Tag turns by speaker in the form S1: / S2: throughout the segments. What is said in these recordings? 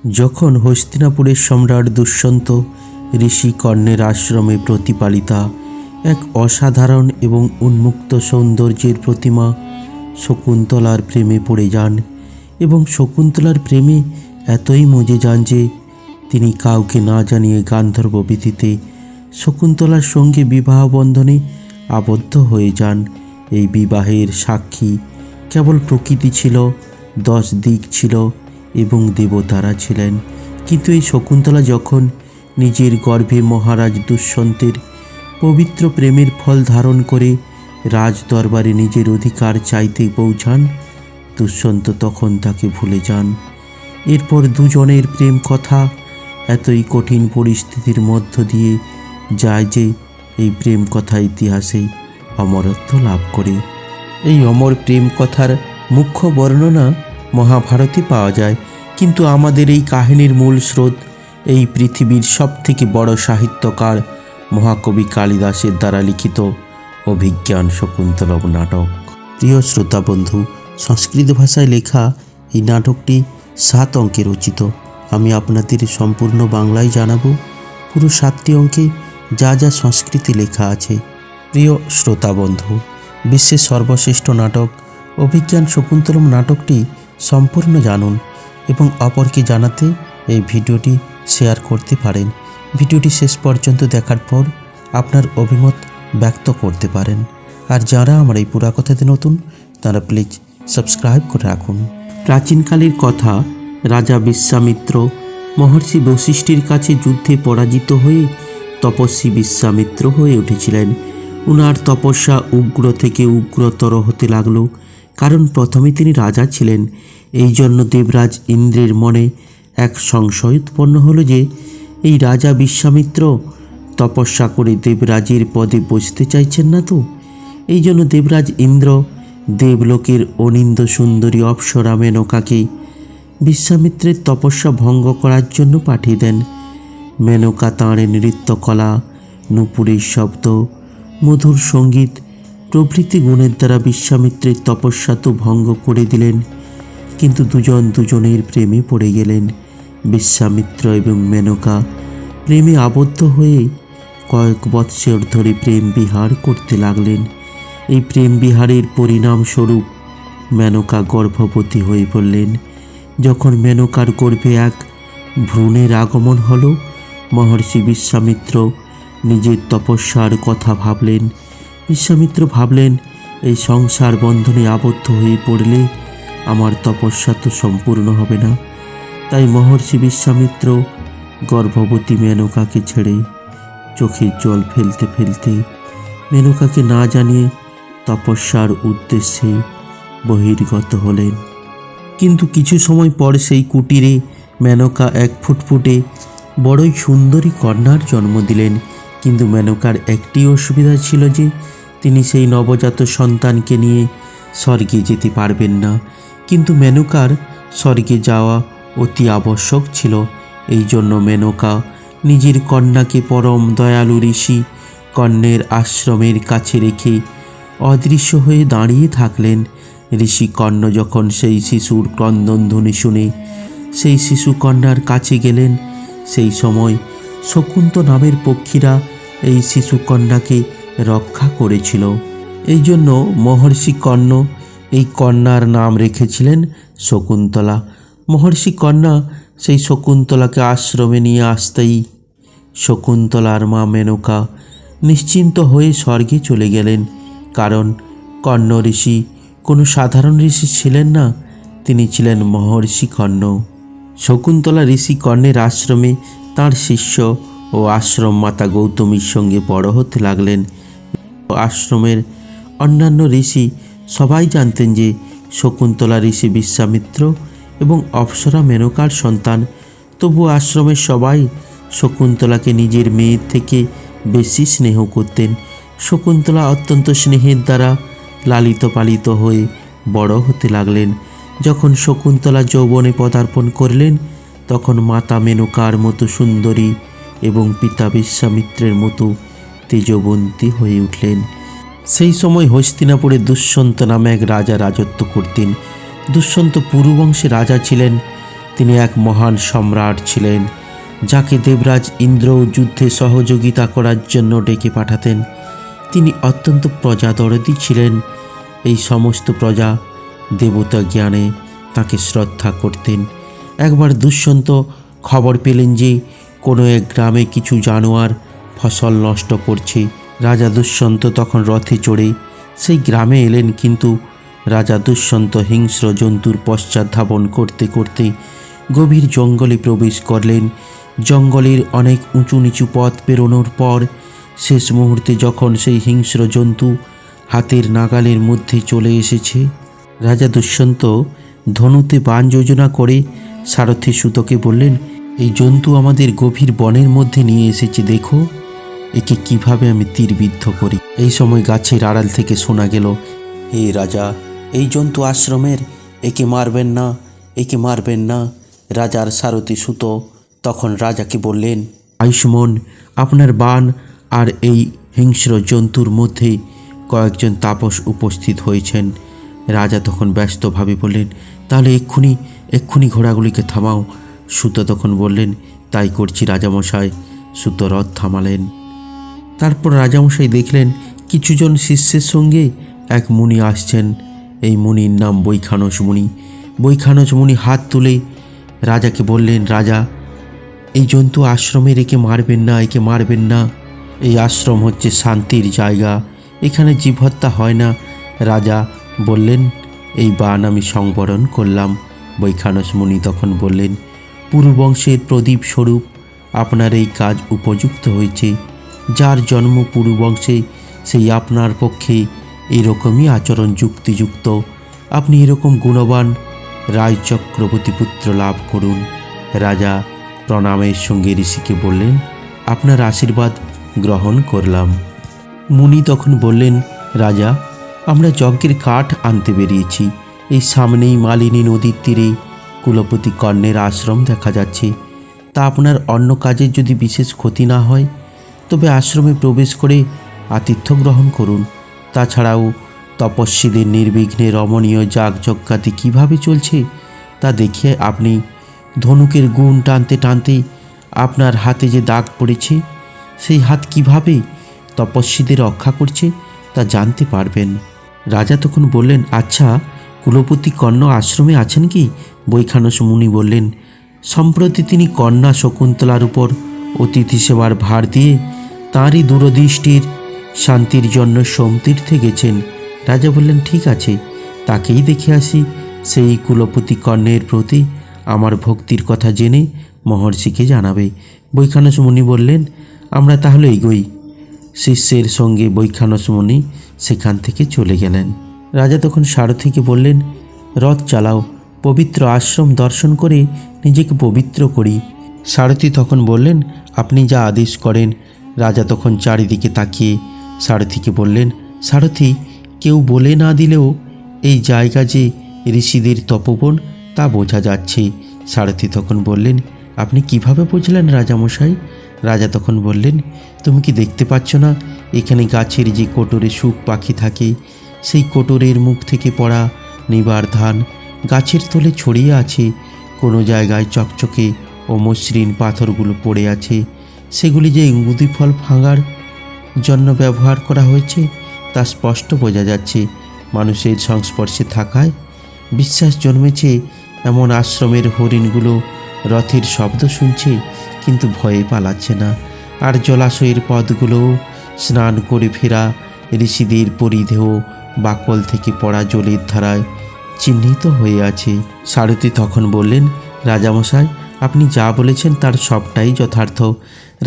S1: যখন হস্তিনাপুরের সম্রাট দুষ্যন্ত ঋষি কর্ণের আশ্রমে প্রতিপালিতা এক অসাধারণ এবং উন্মুক্ত সৌন্দর্যের প্রতিমা শকুন্তলার প্রেমে পড়ে যান এবং শকুন্তলার প্রেমে এতই মজে যান যে তিনি কাউকে না জানিয়ে গান্ধর্ব বিধিতে শকুন্তলার সঙ্গে বিবাহ বন্ধনে আবদ্ধ হয়ে যান। এই বিবাহের সাক্ষী কেবল প্রকৃতি ছিল, 10 দিক ছিল এবং দেবতারা ছিলেন। কিন্তু এই শকুন্তলা যখন নিজের গর্ভে মহারাজ দুষ্যন্তের পবিত্র প্রেমের ফল ধারণ করে রাজ দরবারে নিজের অধিকার চাইতে পৌঁছান, দুষ্যন্ত তখন তাকে ভুলে যান। এরপর দুজনের প্রেম কথা এতই কঠিন পরিস্থিতির মধ্য দিয়ে যায় যে এই প্রেম কথা ইতিহাসে অমরত্ব লাভ করে। এই অমর প্রেম কথার মুখ্য বর্ণনা মহাভারতে পাওয়া যায়, কিন্তু আমাদের এই কাহিনীর মূল স্রোত এই পৃথিবীর সবথেকে বড় সাহিত্যকার মহাকবি কালিদাসের দ্বারা লিখিত অভিজ্ঞান শকুন্তলম নাটক। প্রিয় শ্রোতা বন্ধু, সংস্কৃত ভাষায় লেখা এই নাটকটি 7 অঙ্কে রচিত। আমি আপনাদের সম্পূর্ণ বাংলায় জানাবো পুরো 7টি অঙ্কে যা যা সংস্কৃতে লেখা আছে। প্রিয় শ্রোতা বন্ধু, বিশ্বের সর্বশ্রেষ্ঠ নাটক অভিজ্ঞান শকুন্তলম নাটকটি সম্পূর্ণ জানুন এবং অপরকে জানাতে এই ভিডিওটি শেয়ার করতে পারেন। ভিডিওটি শেষ পর্যন্ত দেখার পর আপনার অভিমত ব্যক্ত করতে পারেন। আর যারা আমার এই পুরা কথাতে নতুন তারা প্লিজ সাবস্ক্রাইব করে রাখুন। প্রাচীনকালের কথা, রাজা বিশ্বামিত্র মহর্ষি বশিষ্ঠের কাছে যুদ্ধে পরাজিত হয়ে তপস্বী বিশ্বামিত্র হয়ে উঠেছিলেন। উনার তপস্যা উগ্র থেকে উগ্রতর হতে লাগলো, কারণ প্রথমে তিনি রাজা ছিলেন। এই জন্য দেবরাজ ইন্দ্রের মনে এক সংশয় উৎপন্ন হলো যে এই রাজা বিশ্বামিত্র তপস্যা করে দেবরাজের পদে বসতে চাইছেন না তো। এই জন্য দেবরাজ ইন্দ্র দেবলোকের অনিন্দ সুন্দরী অপ্সরা মেনকাকে বিশ্বামিত্রের তপস্যা ভঙ্গ করার জন্য পাঠিয়ে দেন। মেনকা তাঁর নৃত্যকলা, নূপুরের শব্দ, মধুর সঙ্গীত প্রভৃতি গুণের দ্বারা বিশ্বামিত্রের তপস্যা তো ভঙ্গ করে দিলেন, কিন্তু দুজনের প্রেমে পড়ে গেলেন। বিশ্বামিত্র এবং মেনকা প্রেমে আবদ্ধ হয়ে কয়েক বৎসর ধরে প্রেম বিহার করতে লাগলেন। এই প্রেম বিহারের পরিণামস্বরূপ মেনকা গর্ভবতী হয়ে পড়লেন। যখন মেনকার গর্ভে এক ভ্রূণের আগমন হলো, মহর্ষি বিশ্বামিত্র নিজের তপস্যার কথা ভাবলেন। বিশ্বামিত্র ভাবলেন, এই সংসার বন্ধনে আবদ্ধ হয়ে পড়লে আমার তপস্যা তো সম্পূর্ণ হবে না। তাই মহর্ষি বিশ্বামিত্র গর্ভবতী মেনকাকে ছেড়ে চোখে জল ফেলতে ফেলতে মেনকাকে না জানিয়ে তপস্যার উদ্দেশ্যে বহির্গত হলেন। কিন্তু কিছু সময় পর সেই কুটিরে মেনকা এক ফুটফুটে বড়ই সুন্দরী কন্যার জন্ম দিলেন। কিন্তু মেনকার একটি অসুবিধা ছিল যে তিনি সেই নবজাত সন্তানকে নিয়ে স্বর্গে যেতে পারবেন না। কিন্তু মেনকার স্বর্গে যাওয়া অতি আবশ্যক ছিল। এই জন্য মেনকা নিজের কন্যাকে পরম দয়ালু ঋষি কর্ণের আশ্রমের কাছে রেখে অদৃশ্য হয়ে দাঁড়িয়ে থাকলেন। ঋষি কর্ণ যখন সেই শিশুর ক্রন্দনধ্বনি শুনে সেই শিশু কন্যার কাছে গেলেন, সেই সময় শকুন্ত নামের পক্ষীরা এই শিশু কন্যাকে রক্ষা করেছিল। এই জন্য মহর্ষি কর্ণ এই কন্যার নাম রেখেছিলেন শকুন্তলা। মহর্ষি কন্যা সেই শকুন্তলাকে আশ্রমে নিয়ে আসতেই শকুন্তলার মা মেনকা নিশ্চিন্ত হয়ে স্বর্গে চলে গেলেন, কারণ কর্ণ ঋষি কোনো সাধারণ ঋষি ছিলেন না, তিনি ছিলেন মহর্ষি কর্ণ। শকুন্তলা ঋষি কর্ণের আশ্রমে তাঁর শিষ্য ও আশ্রম মাতা গৌতমীর সঙ্গে বড় হতে লাগলেন। আশ্রমের অন্যান্য ঋষি সবাই জানতেন যে শকুন্তলা ঋষি বিশ্বামিত্র এবং অপ্সরা মেনকার সন্তান। তবু আশ্রমের সবাই শকুন্তলাকে নিজের মেয়ের থেকে বেশি স্নেহ করতেন। শকুন্তলা অত্যন্ত স্নেহের দ্বারা লালিত পালিত হয়ে বড় হতে লাগলেন। যখন শকুন্তলা যৌবনে পদার্পণ করলেন, তখন মাতা মেনকার মতো সুন্দরী এবং পিতা বিশ্বামিত্রের মতো তেজবন্তী হয়ে উঠলেন। সেই সময় হস্তিনাপুরে দুষ্যন্ত নামে এক রাজা রাজত্ব করতেন। দুষ্যন্ত পুরুবংশে রাজা ছিলেন। তিনি এক মহান সম্রাট ছিলেন, যাকে দেবরাজ ইন্দ্র যুদ্ধে সহযোগিতা করার জন্য ডেকে পাঠাতেন। তিনি অত্যন্ত প্রজাদরদী ছিলেন। এই সমস্ত প্রজা দেবতা জ্ঞানে তাকে শ্রদ্ধা করতেন। একবার দুষ্যন্ত খবর পেলেন যে কোনো এক গ্রামে কিছু জানোয়ার ফসল নষ্ট করছে। রাজা দুষ্যন্ত তখন রথে চড়ে সেই গ্রামে এলেন, কিন্তু রাজা দুষ্যন্ত হিংস্র জন্তুর পশ্চাৎ ধাবন করতে করতে গভীর জঙ্গলে প্রবেশ করলেন। জঙ্গলের অনেক উঁচু নিচু পথ পেরোনোর পর শেষ মুহূর্তে যখন সেই হিংস্র জন্তু হাতের নাগালের মধ্যে চলে এসেছে, রাজা দুষ্যন্ত ধনুতে বাণ যোজনা করে সারথি সুতোকে বললেন, এই জন্তু আমাদের গভীর বনের মধ্যে নিয়ে এসেছে, দেখো একে কিভাবে আমি তীরবিদ্ধ করি। এই সময় গাছের আড়াল থেকে শোনা গেল, হে রাজা, এই জন্তু আশ্রমের, একে মারবেন না, একে মারবেন না। রাজার সারথি সুতো তখন রাজাকে বললেন, আয়ুষ্মান, আপনার বাণ আর এই হিংস্র জন্তুর মধ্যে কয়েকজন তাপস উপস্থিত হয়েছেন। রাজা তখন ব্যস্তভাবে বললেন, তাহলে এক্ষুনি ঘোড়াগুলিকে থামাও। সুতো তখন বললেন, তাই করছি রাজামশাই। সুতো রথ থামালেন। তারপর রাজামশাই দেখলেন কিছুজন শিষ্যের সঙ্গে এক মুনি আসছেন। এই মুনির নাম বৈখানস মুনি। বৈখানস মুনি হাত তুলে রাজাকে বললেন, রাজা, এই জন্তু আশ্রমে রেখে মারবেন না, একে মারবেন না। এই আশ্রম হচ্ছে শান্তির জায়গা, এখানে জীব হত্যা হয় না। রাজা বললেন, এই বাণ আমি সংবরণ করলাম। বৈখানস মুনি তখন বললেন, পুরুবংশের প্রদীপ স্বরূপ আপনার এই কাজ উপযুক্ত হয়েছে। যার জন্ম পুরুবংশে সেই আপনার পক্ষে এরকমই আচরণ যুক্তিযুক্ত। আপনি এরকম গুণবান রায় চক্রবর্তী পুত্র লাভ করুন। রাজা প্রণামের সঙ্গে ঋষিকে বললেন, আপনার আশীর্বাদ গ্রহণ করলাম। মুনি তখন বললেন, রাজা, আমরা যজ্ঞের কাঠ আনতে বেরিয়েছি। এই সামনেই মালিনী নদীর তীরে কুলপতি কর্ণের আশ্রম দেখা যাচ্ছে। তা আপনার অন্য কাজের যদি বিশেষ ক্ষতি না হয় তবে আশ্রমে প্রবেশ করে আতিথ্য গ্রহণ করুন। তাছাড়াও তপস্বীদের নির্বিঘ্নে রমণীয় যাগযজ্ঞাদি কীভাবে চলছে তা দেখে আপনি ধনুকের গুণ টানতে টানতে আপনার হাতে যে দাগ পড়েছে সেই হাত কিভাবে তপস্বীদের রক্ষা করছে তা জানতে পারবেন। রাজা তখন বললেন, আচ্ছা, কুলপতি কর্ণ আশ্রমে আছেন কি? বৈখানস মুনি বললেন, সম্প্রতি তিনি কন্যা শকুন্তলার উপর অতিথি সেবার ভার দিয়ে তাঁরই দূরদৃষ্টির শান্তির জন্য সোমতীর্থে গেছেন। রাজা বললেন, ঠিক আছে, তাকেই দেখে আসি। সেই কুলপতি কর্ণের প্রতি আমার ভক্তির কথা জেনে মহর্ষিকে জানাবে। বৈখানস মুনি বললেন, আমরা তাহলে এগোই। শিষ্যের সঙ্গে বৈখানস মুনি সেখান থেকে চলে গেলেন। রাজা তখন সারথিকে বললেন, রথ চালাও, পবিত্র আশ্রম দর্শন করে নিজেকে পবিত্র করি। সারথি তখন বললেন, আপনি যা আদেশ করেন। রাজা তখন চারিদিকে তাকিয়ে সারথিকে বললেন, সারথি, কেউ বলে না দিলেও এই জায়গা যে ঋষিদের তপবন তা বোঝা যাচ্ছে। সারথি তখন বললেন, আপনি কিভাবে বুঝলেন রাজামশাই? রাজা তখন বললেন, তুমি কি দেখতে পাচ্ছ না, এখানে গাছের যে কোটরে শুক পাখি থাকে সেই কোটরের মুখ থেকে পড়া নিবার ধান গাছের তলে ছড়িয়ে আছে। কোনো জায়গায় চকচকে ও মসৃণ পাথরগুলো পড়ে আছে। সেগুলি যে ইঙ্গুদি ফল ভাঙার জন্য ব্যবহার করা হয়েছে তা স্পষ্ট বোঝা যাচ্ছে। মানুষের সংস্পর্শে থাকায় বিশ্বাস জন্মেছে এমন আশ্রমের হরিণগুলো রথের শব্দ শুনছে কিন্তু ভয়ে পালাচ্ছে না। আর জলাশয়ের পথগুলোও স্নান করে ফেরা ঋষিদের পরিধেয় বাকল থেকে পড়া জলের ধারায় চিহ্নিত হয়ে আছে। সারথি তখন বললেন, রাজামশাই, আপনি যা বলেছেন তার সবটাই যথার্থ।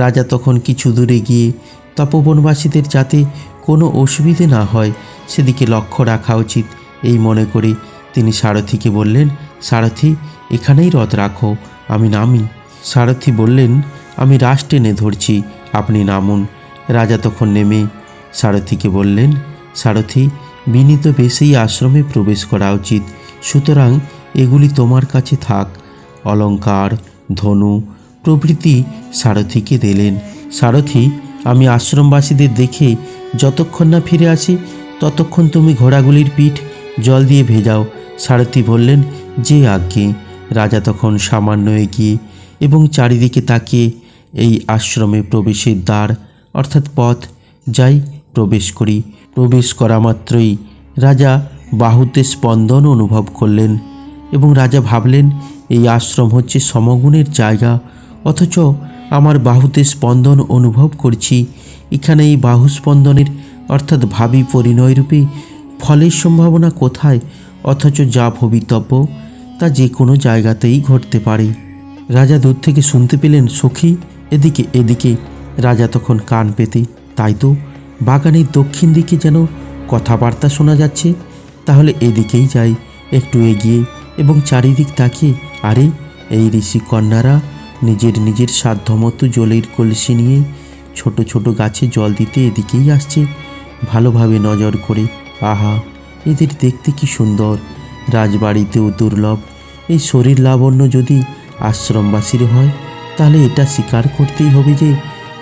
S1: রাজা তখন কিছু দূরে গিয়ে তপবনবাসীদের যাতে কোনো অসুবিধে না হয় সেদিকে লক্ষ্য রাখা উচিত এই মনে করে তিনি সারথিকে বললেন, সারথি, এখানেই রথ রাখো, আমি নামি। সারথি বললেন, আমি রাশ টেনে ধরছি, আপনি নামুন। রাজা তখন নেমে সারথিকে বললেন, সারথি, বিনীত বেশেই আশ্রমে প্রবেশ করা উচিত, সুতরাং এগুলি তোমার কাছে থাক। অলঙ্কার, ধনু প্রভৃতি সারথিকে দিলেন। সারথি, আমি আশ্রমবাসীদের দেখে যতক্ষণ না ফিরে আসি ততক্ষণ তুমি ঘোড়াগুলির পিঠ জল দিয়ে ভেজাও। সারথি বললেন, যে আজ্ঞে। রাজা তখন সামান্য এগিয়ে এবং চারিদিকে তাকিয়ে এই আশ্রমে প্রবেশের দ্বার অর্থাৎ পথ যাই প্রবেশ করি। প্রবেশ করা মাত্রই রাজা বাহুতে স্পন্দন অনুভব করলেন এবং রাজা ভাবলেন এই আশ্রম হচ্ছে সমগুণের জায়গা, অথচ আমার বাহুতে স্পন্দন অনুভব করছি। এখানে এই বাহু স্পন্দনের অর্থাৎ ভাবী পরিণয়রূপী ফলের সম্ভাবনা কোথায়? অথচ যা ভবিতব্য তা যে কোনো জায়গাতেই ঘটতে পারে। রাজা দূর থেকে শুনতে পেলেন, সখী এদিকে এদিকে। রাজা তখন কান পেতে, তাই তো, বাগানের দক্ষিণ দিকে যেন কথাবার্তা শোনা যাচ্ছে। তাহলে এদিকেই যাই। একটু এগিয়ে এবং চারিদিক তাকিয়ে, আরে এই ঋষিকন্যারা নিজের নিজের সাধ্যমতো জলের কলসি নিয়ে ছোট ছোট গাছে জল দিতে এদিকেই আসছে। ভালোভাবে নজর করে, আহা এদের দেখতে কি সুন্দর, রাজবাড়িতেও দুর্লভ। এই শরীর লাবণ্য যদি আশ্রমবাসীর হয় তাহলে এটা স্বীকার করতেই হবে যে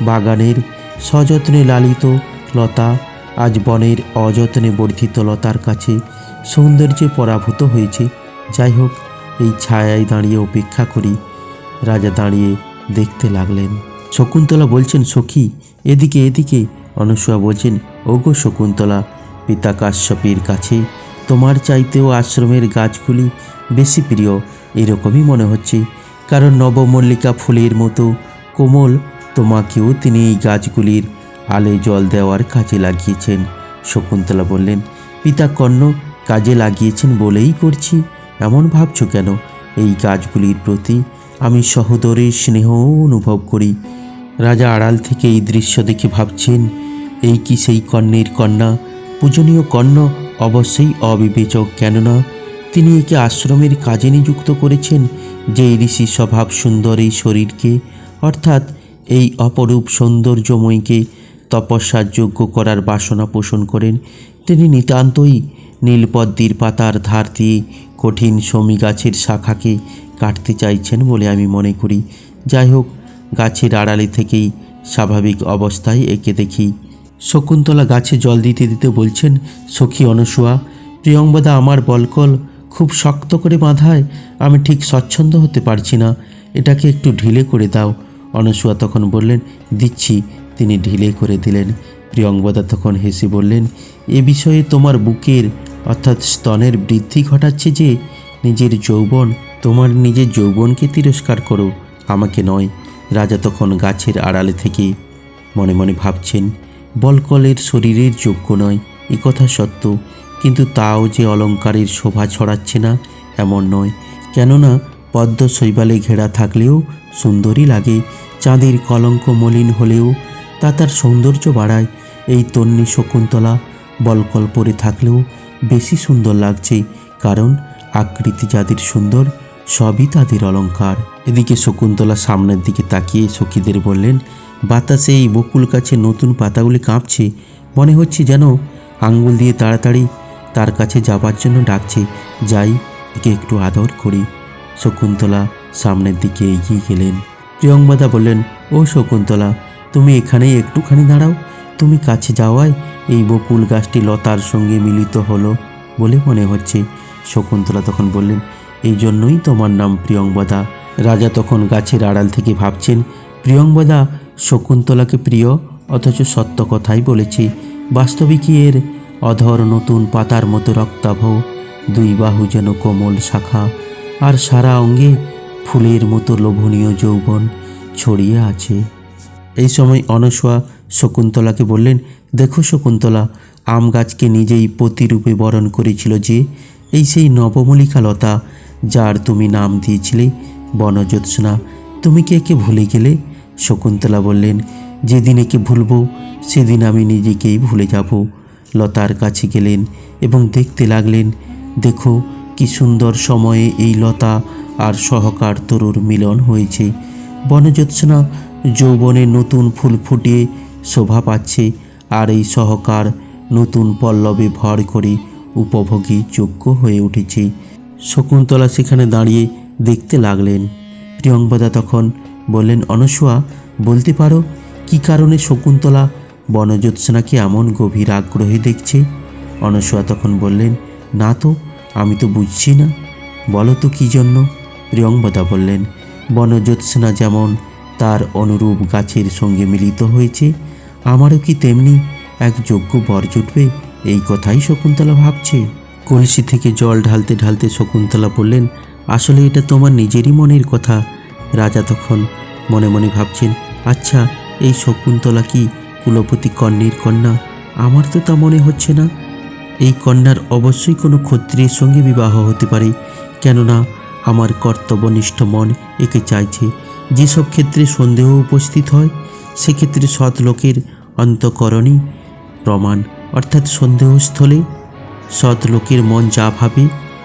S1: বাগানের সযত্নে লালিত লতা আজ বনের অযত্নে বর্ধিত লতার কাছে সৌন্দর্যে পরাভূত হয়েছে। যাই হোক, এই ছায়ায় দাঁড়িয়ে অপেক্ষা করি। রাজা দাঁড়িয়ে দেখতে লাগলেন। শকুন্তলা বলছেন, সখী এদিকে এদিকে। অনসূয়া বলছেন, ওগো শকুন্তলা, পিতা কাশ্যপের কাছে তোমার চাইতেও আশ্রমের গাছগুলি বেশি প্রিয় এরকমই মনে হচ্ছে, কারণ নবমল্লিকা ফুলের মতো কোমল তোমাকেও তিনি এই গাছগুলির আলে জল দেওয়ার কাজে লাগিয়েছেন। শকুন্তলা বললেন, পিতা কর্ণ কাজে লাগিয়েছেন বলেই করছি, এমন ভাবছো কেন? এই গাছগুলির প্রতি আমি সহোদরের স্নেহ অনুভব করি। রাজা আড়াল থেকে এই দৃশ্য দেখে ভাবছেন, এই কি সেই কর্ণের কন্যা? পূজনীয় কর্ণ অবশ্যই অবিবেচক, কেননা তিনি একে আশ্রমের কাজে নিযুক্ত করেছেন। যে ঋষি স্বভাব সুন্দর এই শরীরকে অর্থাৎ এই অপরূপ সৌন্দর্যময়ীকে তপস্যার যোগ্য করার বাসনা পোষণ করেন, তিনি নিতান্তই নীলপদ্মীর পাতার ধার দিয়ে কঠিন শমী গাছের শাখাকে কাটতে চাইছেন বলে আমি মনে করি। যাই হোক, গাছের আড়ালে থেকেই স্বাভাবিক অবস্থায় একে দেখি। শকুন্তলা গাছে জল দিতে দিতে বলছেন, সখী অনসূয়া, প্রিয়ংবদা আমার বলকল খুব শক্ত করে বাঁধায়, আমি ঠিক স্বচ্ছন্দ হতে পারছি না, এটাকে একটু ঢিলে করে দাও। অনসূয়া তখন বললেন, দিচ্ছি। তিনি ঢিলে করে দিলেন। প্রিয়ংবদা তখন হেসে বললেন, এ বিষয়ে তোমার বুকের অর্থাৎ স্তনের বৃদ্ধি ঘটাচ্ছে যে নিজের যৌবন, তোমার নিজের যৌবনকে তিরস্কার করো, আমাকে নয়। রাজা তখন গাছের আড়ালে থেকে মনে মনে ভাবছেন, বলকলের শরীরের যোগ্য নয় এ কথা সত্য, কিন্তু তাও যে অলঙ্কারের শোভা ছড়াচ্ছে না এমন নয়, কেননা পদ্ম শৈবালে ঘেরা থাকলেও সুন্দরী লাগে। চাঁদের কলঙ্ক মলিন হলেও তা তার সৌন্দর্য বাড়ায়। এই তন্বী শকুন্তলা বলকল পরে থাকলেও বেশি সুন্দর লাগছে, কারণ আকৃতি যাদের সুন্দর সবই তাদের অলঙ্কার। এদিকে শকুন্তলা সামনের দিকে তাকিয়ে সখীদের বললেন, বাতাসে এই বকুল গাছে নতুন পাতাগুলি কাঁপছে, মনে হচ্ছে যেন আঙ্গুল দিয়ে তাড়াতাড়ি তার কাছে যাবার জন্য ডাকছে। যাই, একে একটু আদর করি। শকুন্তলা সামনের দিকে এগিয়ে গেলেন। প্রিয়ংবদা বললেন, ও শকুন্তলা, তুমি এখানেই একটুখানি দাঁড়াও। তুমি কাছে যাওয়ায় এই বকুল গাছটি লতার সঙ্গে মিলিত হলো বলে মনে হচ্ছে। শকুন্তলা তখন বললেন, এই জন্যই তোমার নাম প্রিয়ংবদা। রাজা তখন গাছের আড়াল থেকে ভাবছেন, প্রিয়ংবদা শকুন্তলাকে প্রিয় অথচ সত্য কথাই বলেছে। বাস্তবিকই এর অধর নতুন পাতার মতো রক্তাভ, দুই বাহু যেন কোমল শাখা, আর সারা অঙ্গে ফুলের মতো লোভনীয় যৌবন ছড়িয়ে আছে। এই সময় অনসূয়া শকুন্তলাকে বললেন, দেখো শকুন্তলা, আম গাছকে নিজেই প্রতিরূপে বরণ করেছিল যে এই সেই নবমল্লিকা লতা, যার তুমি নাম দিয়েছিলে বনজ্যোৎস্না। তুমি কি একে ভুলে গেলে? শকুন্তলা বললেন, যেদিন একে ভুলব সেদিন আমি নিজেকেই ভুলে যাব। লতার কাছে গেলেন এবং দেখতে লাগলেন, দেখো কি সুন্দর সময়ে এই লতা আর সহকার তরুর মিলন হয়েছে। বনজ্যোৎস্না যৌবনে নতুন ফুল ফুটিয়ে শোভা পাচ্ছে, আর এই সহকার নতুন পল্লবে ভর করে উপভোগী যোগ্য হয়ে উঠেছে। শকুন্তলা সেখানে দাঁড়িয়ে দেখতে লাগলেন। প্রিয়ংবদা তখন বললেন, অনসূয়া, বলতে পারো কি কারণে শকুন্তলা বনজ্যোৎস্নাকে এমন গভীর আগ্রহে দেখছে? অনসূয়া তখন বললেন, না তো, আমি তো বুঝছি না, বলো তো কী জন্য। প্রিয়ংবদা বললেন, বনজ্যোৎস্না যেমন তার অনুরূপ গাছের সঙ্গে মিলিত হয়েছে, আমারও কি তেমনি এক যোগ্য বর জুটবে, এই কথাই শকুন্তলা ভাবছে। কলসি থেকে জল ঢালতে ঢালতে শকুন্তলা বললেন, আসলে এটা তোমার নিজেরই মনের কথা। রাজা তখন মনে মনে ভাবছেন, আচ্ছা এই শকুন্তলা কি কুলপতি কর্ণের কন্যা? আমার তো তা মনে হচ্ছে না। এই কন্যার অবশ্যই কোনো ক্ষত্রিয়ের সঙ্গে বিবাহ হতে পারে, কেননা আমার কর্তব্যনিষ্ঠ মন একে চাইছে। যেসব ক্ষেত্রে সন্দেহ উপস্থিত হয় সেক্ষেত্রে সৎ লোকের অন্তঃকরণই প্রমাণ, অর্থাৎ সন্দেহস্থলে সৎ লোকের মন যা ভাবে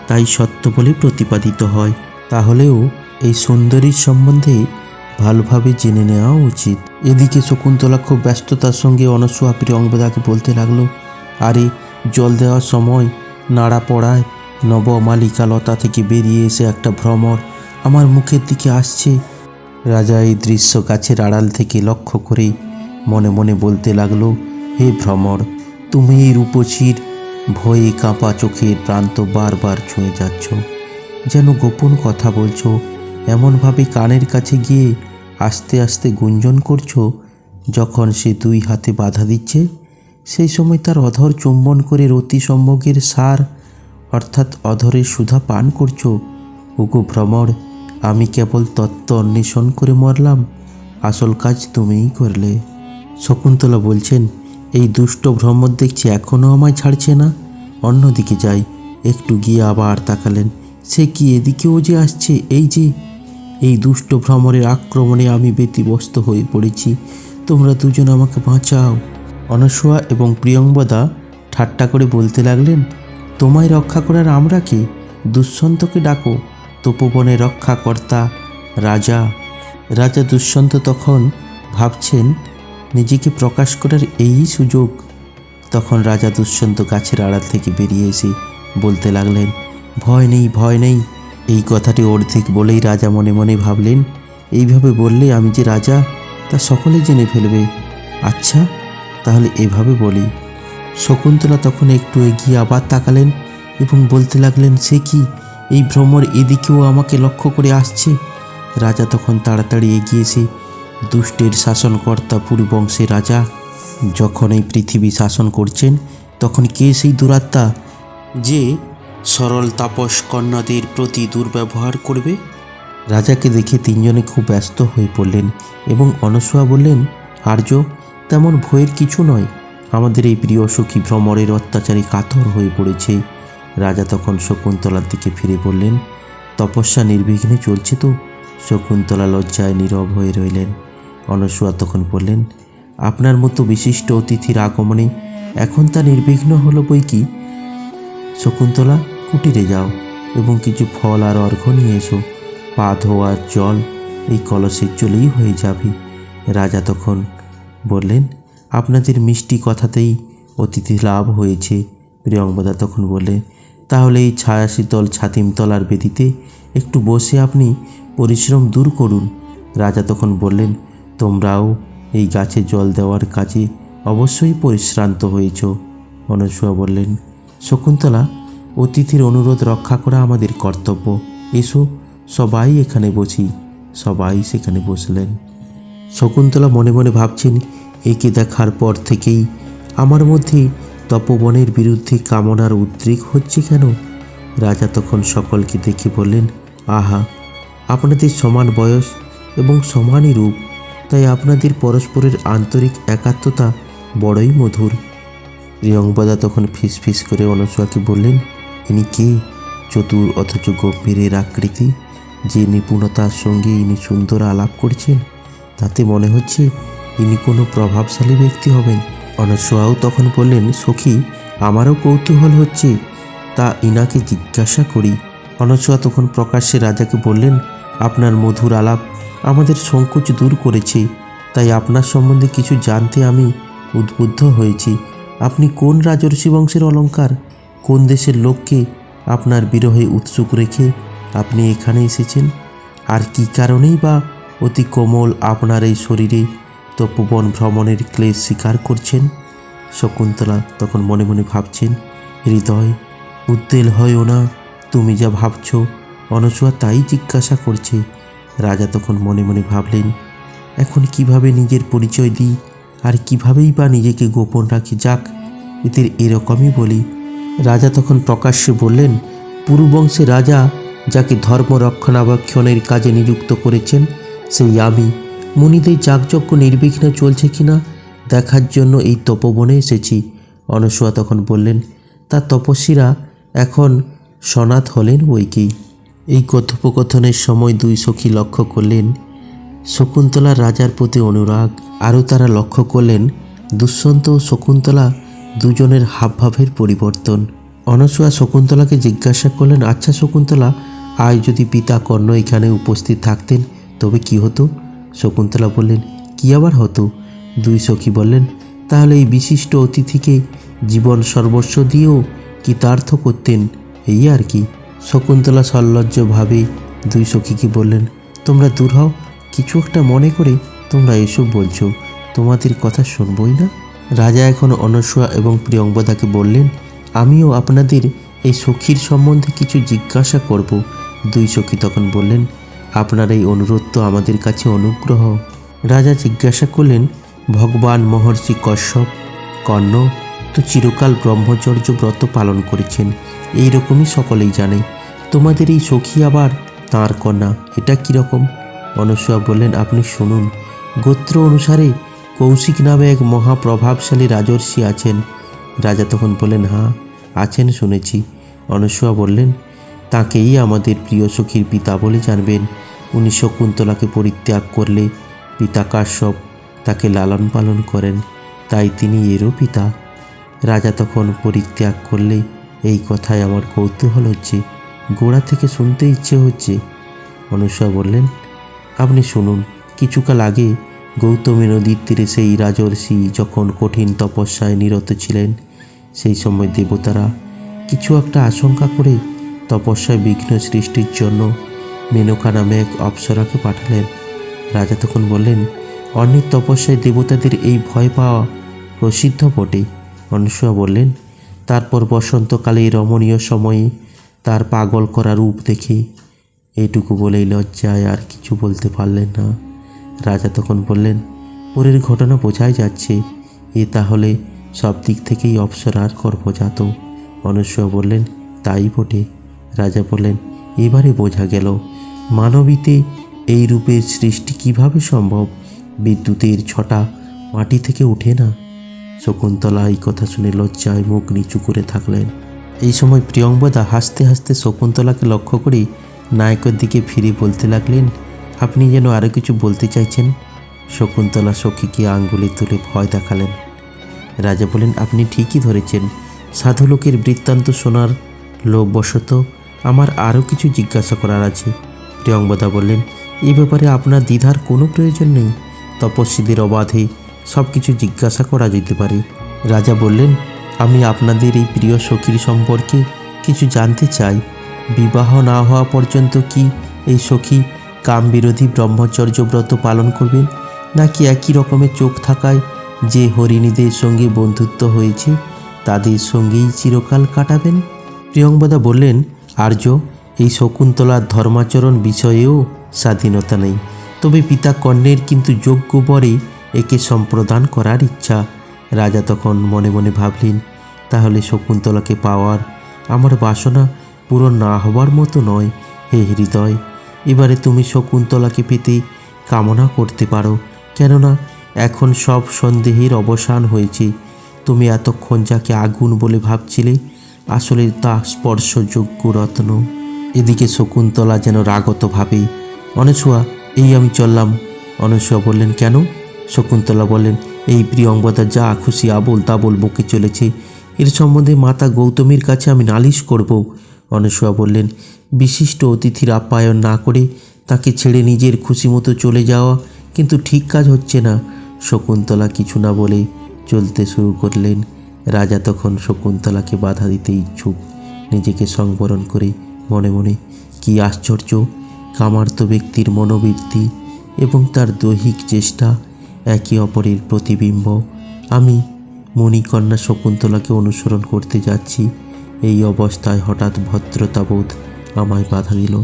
S1: তাই সত্য বলে প্রতিপাদিত হয়। তাহলেও এই সুন্দরীর সম্বন্ধে ভালোভাবে জেনে নেওয়া উচিত। এদিকে শকুন্তলা খুব ব্যস্ততার সঙ্গে অনসূয়া প্রিয়ংবদাকে বলতে লাগলো, আরে জল দেওয়ার সময় নাড়া পড়ায় নবমালিকা লতা থেকে বেরিয়ে এসে একটা ভ্রমর আমার মুখের দিকে আসছে। রাজা এই দৃশ্য গাছের আড়াল থেকে লক্ষ্য করে মনে মনে বলতে লাগলো, হে ভ্রমর, তুমি এই রূপসীর ভয়ে কাঁপা চোখের প্রান্ত বারবার ছুঁয়ে যাচ্ছ, যেন গোপন কথা বলছো, এমনভাবে কানের কাছে গিয়ে আস্তে আস্তে গুঞ্জন করছো। যখন সে দুই হাতে বাধা দিচ্ছে সেই সময় তার অধর চুম্বন করে রতি সম্ভোগের সার অর্থাৎ অধরের সুধা পান করছো। ওগো ভ্রমর, আমি কেবল তত্ত্ব অন্বেষণ করে মরলাম, আসল কাজ তুমিই করলে। শকুন্তলা বলছেন, এই দুষ্ট ভ্রমর দেখছি এখনও আমায় ছাড়ছে না। অন্যদিকে যাই। একটু গিয়ে আবার তাকালেন, সে কি এদিকেও যে আসছে? এই যে এই দুষ্ট ভ্রমরের আক্রমণে আমি ব্যতিব্যস্ত হয়ে পড়েছি, তোমরা দুজন আমাকে বাঁচাও। অনসূয়া এবং প্রিয়ংবদা ঠাট্টা করে বলতে লাগলেন, তোমায় রক্ষা করার আমরা কে? দুষ্যন্তকে ডাকো, তপোবনের রক্ষাকর্তা রাজা। রাজা দুষ্যন্ত তখন ভাবছেন নিজেকে প্রকাশ করার এই সুযোগ। তখন রাজা দুষ্যন্ত গাছের আড়াল থেকে বেরিয়ে এসে বলতে লাগলেন, ভয় নেই, ভয় নেই। এই কথাটি অর্ধেক বলেই রাজা মনে মনে ভাবলেন, এইভাবে বললে আমি যে রাজা তা সকলে জেনে ফেলবে। আচ্ছা তাহলে এভাবে বলি। শকুন্তলা তখন একটু এগিয়ে আবার তাকালেন এবং বলতে লাগলেন, সে কি, এই ভ্রমর এদিকেও আমাকে লক্ষ্য করে আসছে। রাজা তখন তাড়াতাড়ি এগিয়ে এসে, দুষ্টের শাসনকর্তা পুরুবংশের রাজা যখন এই পৃথিবী শাসন করছেন, তখন কে সেই দুরাত্মা যে সরল তাপস কন্যাদের প্রতি দুর্ব্যবহার করবে? রাজাকে দেখে তিনজনে খুব ব্যস্ত হয়ে পড়লেন এবং অনসূয়া বললেন, আর্য, তেমন ভয়ের কিছু নয়, আমাদের এই প্রিয় সখী ভ্রমরের অত্যাচারে কাতর হয়ে পড়েছে। রাজা তখন শকুন্তলার দিকে ফিরে বললেন, তপস্যা নির্বিঘ্নে চলছে তো? শকুন্তলা লজ্জায় নীরব হয়ে রইলেন। অনসূয়া তখন বললেন, আপনার মতো বিশিষ্ট অতিথির আগমনে এখন তা নির্বিঘ্ন হলো বই কি। শকুন্তলা, কুটিরে যাও এবং কিছু ফল আর অর্ঘ্য নিয়ে এসো, পা ধোয়ার জল এই কলসের জলেই হয়ে যাবে। রাজা তখন বললেন, আপনাদের মিষ্টি কথাতেই অতিথি লাভ হয়েছে। প্রিয়ংবদা তখন বললেন, তাহলে এই ছায়াশীতল ছাতিমতলার বেদিতে একটু বসে আপনি পরিশ্রম দূর করুন। রাজা তখন বললেন, তোমরাও এই গাছে জল দেওয়ার কাজে অবশ্যই পরিশ্রান্ত হয়েছ। অনসূয়া বললেন, শকুন্তলা, অতিথির অনুরোধ রক্ষা করা আমাদের কর্তব্য, এসো সবাই এখানে বসি। সবাই সেখানে বসলেন। শকুন্তলা মনে মনে ভাবছেন, একে দেখার পর থেকেই আমার মধ্যে তপবনের বিরুদ্ধে কামনার উদ্রেক হচ্ছে কেন। রাজা তখন সকলকে দেখে বললেন, আহা, আপনাদের সমান বয়স এবং সমানই রূপ, তাই আপনাদের পরস্পরের আন্তরিক একাত্মতা বড়ই মধুর। প্রিয়ংবদা তখন ফিসফিস করে অনসূয়াকে বললেন, ইনি কে? চতুর অথচ গম্ভীরের আকৃতি, যে নিপুণতার সঙ্গে ইনি সুন্দর আলাপ করছেন তাতে মনে হচ্ছে ইনি কোনো প্রভাবশালী ব্যক্তি হবেন। অনসূয়াও তখন বললেন, সখী, আমারও কৌতূহল হচ্ছে, তা ইনাকে জিজ্ঞাসা করি। অনসূয়া তখন প্রকাশ্যে রাজাকে বললেন, আপনার মধুর আলাপ আমাদের সংকোচ দূর করেছে, তাই আপনার সম্বন্ধে কিছু জানতে আমি উদ্বুদ্ধ হয়েছি। আপনি কোন রাজর্ষি বংশের অলঙ্কার? কোন দেশের লোককে আপনার বিরহে উৎসুক রেখে আপনি এখানে এসেছেন? আর কি কারণেই বা অতি কোমল আপনার এই শরীরে তপোবন ভ্রমণের ক্লেশ স্বীকার করছেন? শকুন্তলা তখন মনে মনে ভাবছেন, হৃদয়, উদ্বেল হয়ও না, তুমি যা ভাবছ অনসূয়া তাই জিজ্ঞাসা করছে। রাজা তখন মনে মনে ভাবলেন, এখন কিভাবে নিজের পরিচয় দিই, আর কিভাবেই বা নিজেকে গোপন রাখি। যাক, এদের এরকমই বলি। রাজা তখন প্রকাশ্যে বললেন, পুরুবংশে রাজা যাকে ধর্ম রক্ষণাবেক্ষণের কাজে নিযুক্ত করেছেন সেই আমি। মুনিদের যাগযজ্ঞ নির্বিঘ্নে চলছে কিনা দেখার জন্য এই তপবনে এসেছি। অনসূয়া তখন বললেন, তা তপস্বীরা এখন সনাত হলেন বৈকি। এই কথোপকথনের সময় দুই সখী লক্ষ্য করলেন শকুন্তলা রাজার প্রতি অনুরাগ। আরও তারা লক্ষ্য করলেন দুষ্যন্ত ও শকুন্তলা দুজনের হাবভাবের পরিবর্তন। অনসূয়া শকুন্তলাকে জিজ্ঞাসা করলেন, আচ্ছা শকুন্তলা, আজ যদি পিতা কর্ণ এখানে উপস্থিত থাকতেন তবে কি হতো? শকুন্তলা বললেন, কি আবার হতো? দুই সখী বললেন, তাহলে এই বিশিষ্ট অতিথিকে জীবন সর্বস্ব দিয়েও কৃতার্থ করতেন, এই আর কি। শকুন্তলা সল্লজ্জভাবে দুই সখীকে বললেন, তোমরা দূর হও, কিছু একটা মনে করে তোমরা এসব বলছো, তোমাদের কথা শুনবই না। রাজা এখন অনসূয়া এবং প্রিয়ংবদাকে বললেন, আমিও আপনাদের এই সখীর সম্বন্ধে কিছু জিজ্ঞাসা করব। দুই সখী তখন বললেন, আপনার এই অনুরোধ তো আমাদের কাছে অনুগ্রহ। রাজা জিজ্ঞাসা করলেন, ভগবান মহর্ষি কশ্যপ কর্ণ তো চিরকাল ব্রহ্মচর্য ব্রত পালন করেছেন, এই রকমই সকলেই জানে। তোমাদের এই সখী আবার তাঁর কন্যা, এটা কীরকম? অনসূয়া বললেন, আপনি শুনুন। গোত্র অনুসারে কৌশিক নামে এক মহাপ্রভাবশালী রাজর্ষি আছেন। রাজা তখন বললেন, হ্যাঁ আছেন, শুনেছি। অনসূয়া বললেন, তাকেই আমাদের প্রিয় সখীর পিতা বলে জানবেন। উনি শকুন্তলাকে পরিত্যাগ করলে পিতা কাশ্যপ তাকে লালন পালন করেন, তাই তিনি এরও পিতা। রাজা তখন পরিত্যাগ করলে এই কথায় আমার কৌতূহল হচ্ছে, গোড়া থেকে শুনতে ইচ্ছে হচ্ছে। অনসূয়া বললেন, আপনি শুনুন। কিছুকাল আগে গৌতমী নদীর তীরে সেই রাজর্ষি যখন কঠিন তপস্যায় নিরত ছিলেন, সেই সময় দেবতারা কিছু একটা আশঙ্কা করে তপস্যায় বিঘ্ন সৃষ্টির জন্য মেনকা নামে এক অপ্সরাকে পাঠালেন। রাজা তখন বললেন, অন্যের তপস্যায় দেবতাদের এই ভয় পাওয়া প্রসিদ্ধ বটে। অনসূয়া বললেন, তারপর বসন্তকালে রমণীয় সময়ে তার পাগল করা রূপ দেখে এইটুকু বলেই লজ্জায় আর কিছু বলতে পারলেন না। রাজা তখন বললেন, পরের ঘটনা বোঝাই যাচ্ছে, এ তাহলে সব দিক থেকেই অপ্সরার গর্ভজাত। অনসূয়া বললেন, তাই বটে। রাজা বললেন, এবারে বোঝা গেল মানবীতে এই রূপের সৃষ্টি কিভাবে সম্ভব? বিদ্যুতের ছটা মাটি থেকে ওঠে না। শকুন্তলা এই কথা শুনে লজ্জায় মুখ নিচু করে থাকলেন। এই সময় প্রিয়ংবদা হাসতে হাসতে শকুন্তলাকে লক্ষ্য করে নায়কের দিকে ফিরে বলতে লাগলেন, আপনি যেন আরও কিছু বলতে চাইছেন। শকুন্তলা সখীকে আঙ্গুলে তুলে ভয় দেখালেন। রাজা বলেন, আপনি ঠিকই ধরেছেন। সাধু লোকের বৃত্তান্ত শোনার লোভবশত আমার আরও কিছু জিজ্ঞাসা করার আছে। প্রিয়ংবদা বললেন, এই ব্যাপারে আপনার দ্বিধার কোনো প্রয়োজন নেই, তপস্বীদের অবাধে সব কিছু জিজ্ঞাসা করা যেতে পারে। রাজা বললেন, আমি আপনাদের এই প্রিয় সখীর সম্পর্কে কিছু জানতে চাই। বিবাহ না হওয়া পর্যন্ত কি এই সখী কামবিরোধী ব্রহ্মচর্য ব্রত পালন করবেন, নাকি একই রকমের চোখ থাকায় যে হরিণীদের সঙ্গে বন্ধুত্ব হয়েছে তাদের সঙ্গেই চিরকাল কাটাবেন? প্রিয়ংবদা বললেন, আর্য, এই শকুন্তলার ধর্মাচরণ বিষয়েও স্বাধীনতা নেই, তবে পিতা কর্ণের কিন্তু যোগ্য বরে একে সম্প্রদান করার ইচ্ছা। রাজা তখন মনে মনে ভাবলেন, তাহলে শকুন্তলাকে পাওয়ার আমার বাসনা পূরণ না হবার মতো নয়। হে হৃদয়, এবারে তুমি শকুন্তলাকে পেতে কামনা করতে পারো, কেননা এখন সব সন্দেহের অবসান হয়েছে। তুমি এতক্ষণ যাকে আগুন বলে ভাবছিলে, আসলে তা স্পর্শযোগ্য রত্ন। এদিকে শকুন্তলা যেন রাগত ভাবে, অনসূয়া, এই আমি চললাম। অনসূয়া বললেন, কেন? শকুন্তলা বললেন, এই প্রিয়ংবদা যা খুশি আবোল তাবোল বকে চলেছে, এর সম্বন্ধে মাতা গৌতমীর কাছে আমি নালিশ করব। অনসূয়া বললেন, বিশিষ্ট অতিথির আপ্যায়ন না করে তাকে ছেড়ে নিজের খুশি মতো চলে যাওয়া কিন্তু ঠিক কাজ হচ্ছে না। শকুন্তলা কিছু না বলে চলতে শুরু করলেন। রাজা তখন শকুন্তলাকে বাধা দিতে ইচ্ছুক, নিজেকে সংবরণ করে মনে মনে, কি আশ্চর্য, কামার্ত ব্যক্তির মনোবৃত্তি এবং তার দৈহিক চেষ্টা একে অপরের প্রতিবিম্ব। আমি মণিকন্যা শকুন্তলাকে অনুসরণ করতে যাচ্ছি, এই অবস্থায় হঠাৎ ভদ্রতাবোধ আমায় বাধা দিল।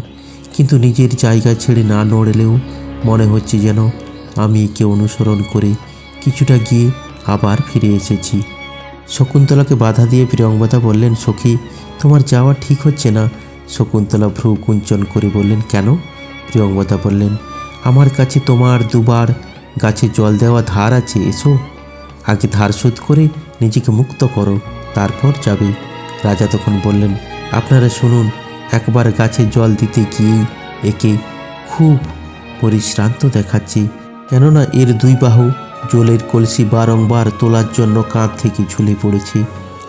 S1: কিন্তু নিজের জায়গা ছেড়ে না নড়লেও মনে হচ্ছে যেন আমি একে অনুসরণ করে কিছুটা গিয়ে আবার ফিরে এসেছি। শকুন্তলাকে বাধা দিয়ে প্রিয়ংবদা বললেন, সখী, তোমার যাওয়া ঠিক হচ্ছে না। শকুন্তলা ভ্রু কুঞ্চন করে বললেন, কেন? প্রিয়ংবদা বললেন, আমার কাছে তোমার দুবার গাছে জল দেওয়া ধার আছে, এসো আগে ধার শোধ করে নিজেকে মুক্ত করো, তারপর যাবে। রাজা তখন বললেন, আপনারা শুনুন, একবার গাছে জল দিতে গিয়েই একে খুব পরিশ্রান্ত দেখাচ্ছে, কেননা এর দুই বাহু জলের কলসি বারংবার তোলার জন্য কাঁধ থেকে ঝুলে পড়েছে।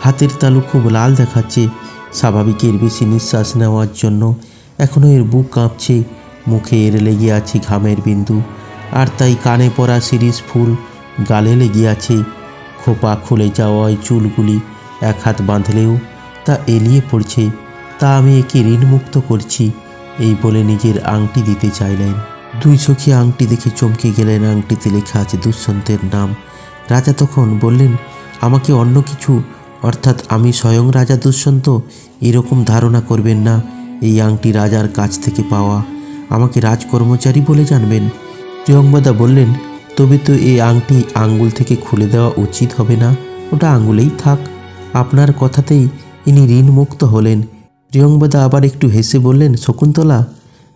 S1: হাতের তালু খুব লাল দেখাচ্ছে, স্বাভাবিকের বেশি নিঃশ্বাস নেওয়ার জন্য এখনও এর বুক কাঁপছে, মুখে এর লেগে আছে ঘামের বিন্দু, আর তাই কানে পরা শিরিষ ফুল গালে লেগে আছে। খোপা খুলে যাওয়ায় চুলগুলি এক হাত বাঁধলেও তা এলিয়ে পড়ছে, তা আমি একে ঋণমুক্ত করছি, এই বলে নিজের আংটি দিতে চাইলেন। দুই সখী আংটি দেখে চমকে গেলেন। আংটিতে লেখা আছে দুষ্যন্তের নাম। রাজা তখন বললেন, আমাকে অন্য কিছু, অর্থাৎ আমি স্বয়ং রাজা দুষ্যন্ত, এরকম ধারণা করবেন না। এই আংটি রাজার কাছ থেকে পাওয়া, আমাকে রাজকর্মচারী বলে জানবেন। প্রিয়ংবদা বললেন, তবে তো এই আংটি আঙ্গুল থেকে খুলে দেওয়া উচিত হবে না, ওটা আঙ্গুলেই থাক। আপনার কথাতেই ইনি ঋণমুক্ত হলেন। প্রিয়ংবদা আবার একটু হেসে বললেন, শকুন্তলা,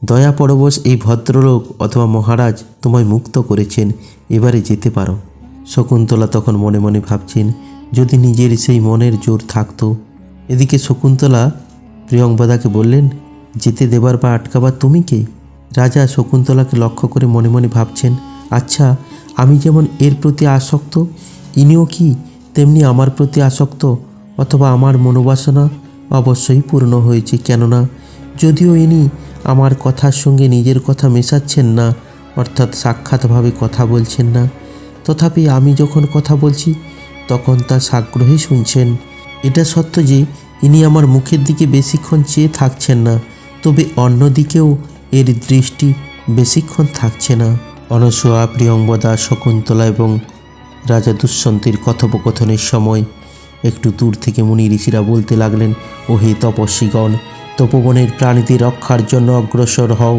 S1: দয়া পরবশ এই ভদ্রলোক অথবা মহারাজ তোমায় মুক্ত করেছেন, এবারে যেতে পারো। শকুন্তলা তখন মনে মনে ভাবছেন, যদি নিজের সেই মনের জোর থাকতো। এদিকে শকুন্তলা প্রিয়ংবদাকে বললেন, যেতে দেবার বা আটকাবার তুমি কে? রাজা শকুন্তলাকে লক্ষ্য করে মনে মনে ভাবছেন, আচ্ছা, আমি যেমন এর প্রতি আসক্ত, ইনিও কি তেমনি আমার প্রতি আসক্ত, অথবা আমার মনোবাসনা অবশ্যই পূর্ণ হয়েছে। কেননা যদিও ইনি আমার কথার সঙ্গে নিজের কথা মেশাচ্ছেন না, অর্থাৎ সাক্ষাৎভাবে কথা বলছেন না, তথাপি আমি যখন কথা বলছি তখন তা সাগ্রহে শুনছেন। এটা সত্য যে ইনি আমার মুখের দিকে বেশিক্ষণ চেয়ে থাকছেন না, তবে অন্যদিকেও এর দৃষ্টি বেশিক্ষণ থাকছে না। অনসূয়া, প্রিয়ংবদা, শকুন্তলা এবং রাজা দুষ্যন্তের কথোপকথনের সময় একটু দূর থেকে মুনি ঋষিরা বলতে লাগলেন, ওহে তপস্বীগণ, তপবনের প্রাণীদের রক্ষার জন্য অগ্রসর হও।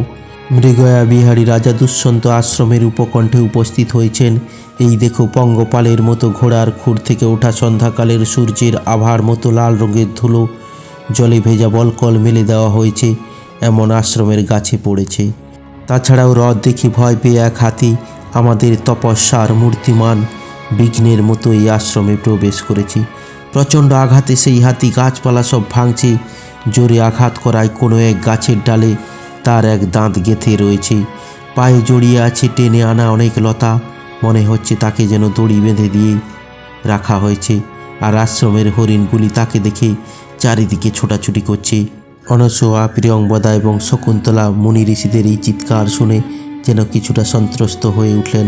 S1: মৃগয়া বিহারী রাজা দুষ্যন্ত আশ্রমের উপকণ্ঠে উপস্থিত হয়েছেন। এই দেখো, পঙ্গপালের মতো ঘোড়ার খুর থেকে ওঠা সন্ধ্যাকালের সূর্যের আভার মতো লাল রঙের ধুলো জলে ভেজা বলকল মেলে দেওয়া হয়েছে, এমন আশ্রমের গাছে পড়েছে। তাছাড়াও হ্রদ দেখে ভয় পেয়ে এক হাতি আমাদের তপস্যার মূর্তিমান বিঘ্নের মতো এই আশ্রমে প্রবেশ করেছে। প্রচণ্ড আঘাতে সেই হাতি গাছপালা সব ভাঙছে। জোরে আঘাত করায় কোনো এক গাছের ডালে তার এক দাঁত গেঁথে রয়েছে। পায়ে জড়িয়ে আছে টেনে আনা অনেক লতা, মনে হচ্ছে তাকে যেন দড়ি বেঁধে দিয়ে রাখা হয়েছে। আর আশ্রমের হরিণগুলি তাকে দেখে চারিদিকে ছোটাছুটি করছে। অনসূয়া, প্রিয়ংবদা এবং শকুন্তলা মুনি ঋষিদের এই চিৎকার শুনে যেন কিছুটা সন্ত্রস্ত হয়ে উঠলেন।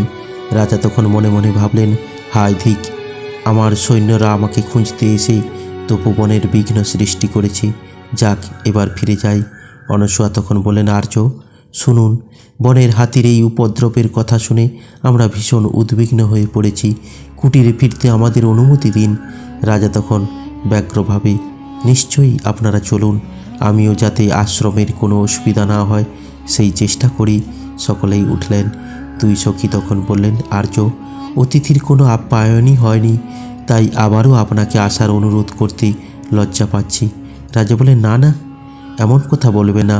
S1: রাজা তখন মনে মনে ভাবলেন, হায় ধিক, আমার সৈন্যরা আমাকে খুঁজতে এসে তপোবনের বিঘ্ন সৃষ্টি করেছে। যাক, এবার ফিরে যাই। অনসূয়া তখন বললেন, আর্য শুনুন, বনের হাতির এই উপদ্রবের কথা শুনে আমরা ভীষণ উদ্বিগ্ন হয়ে পড়েছি, কুটিরে ফিরতে আমাদের অনুমতি দিন। রাজা তখন ব্যগ্রভাবে, নিশ্চয়ই আপনারা চলুন, আমিও যাতে আশ্রমের কোনো অসুবিধা না হয় সেই চেষ্টা করি। সকলেই উঠলেন। দুই সখী তখন বললেন, আর্য, অতিথির কোনো আপ্যায়নই হয়নি, তাই আবারও আপনাকে আসার অনুরোধ করতে লজ্জা পাচ্ছি। রাজা বলেন, না না, এমন কথা বলবে না,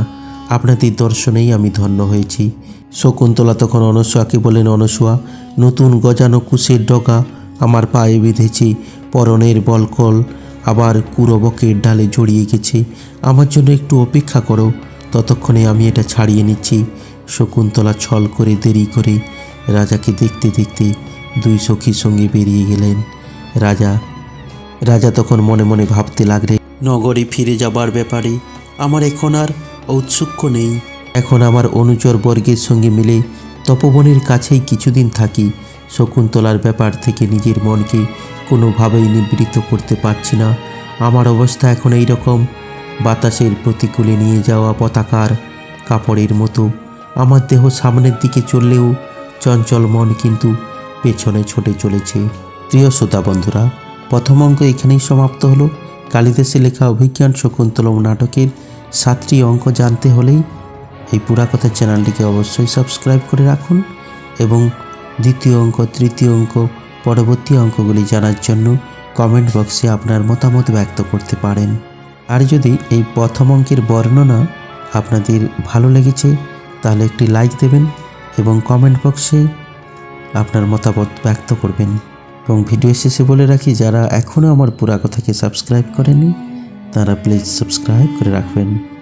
S1: আপনাদের দর্শনেই আমি ধন্য হয়েছি। শকুন্তলা তখন অনসূয়াকে বলেন, অনসূয়া, নতুন গজানো কুশের ডগা আমার পায়ে বিঁধেছি, পরনের বলকল আবার কুরবকের ডালে জড়িয়ে গেছে, আমার জন্য একটু অপেক্ষা করো, ততক্ষণে আমি এটা ছাড়িয়ে নিচ্ছি। শকুন্তলা ছল করে দেরি করে রাজাকে দেখতে দেখতে দুই সখীর সঙ্গে বেরিয়ে গেলেন। রাজা তখন মনে মনে ভাবতে লাগলেন, নগরে ফিরে যাবার ব্যাপারে আমার এখন আর ঔৎসুক্য নেই। এখন আমার অনুচর বর্গের সঙ্গে মিলে তপবনের কাছেই কিছুদিন থাকি। শকুন্তলার ব্যাপার থেকে নিজের মনকে কোনোভাবেই নিবৃত্ত করতে পারছি না। আমার অবস্থা এখন এই রকম, বাতাসের প্রতিকূলে নিয়ে যাওয়া পতাকার কাপড়ের মতো। আমার দেহ সামনের দিকে চললেও চঞ্চল মন কিন্তু পেছনে ছুটে চলেছে। প্রিয় শ্রোতা বন্ধুরা, প্রথম অঙ্ক এখানেই সমাপ্ত হলো। কালিদাসের লেখা অভিজ্ঞান শকুন্তলম নাটকের 7টি অঙ্ক জানতে হলেই এই পুরাকথা চ্যানেলটিকে অবশ্যই সাবস্ক্রাইব করে রাখুন এবং দ্বিতীয় অঙ্ক, তৃতীয় অঙ্ক, পরবর্তী অঙ্কগুলি জানার জন্য কমেন্ট বক্সে আপনার মতামত ব্যক্ত করতে পারেন। আর যদি এই প্রথম অঙ্কের বর্ণনা আপনাদের ভালো লেগেছে তাহলে একটি লাইক দেবেন এবং কমেন্ট বক্সে আপনার মতামত ব্যক্ত করবেন। এবং ভিডিও শেষে বলে রাখি, যারা এখনও আমার পুরাকথাকে সাবস্ক্রাইব করেনি তারা প্লিজ সাবস্ক্রাইব করে রাখবেন।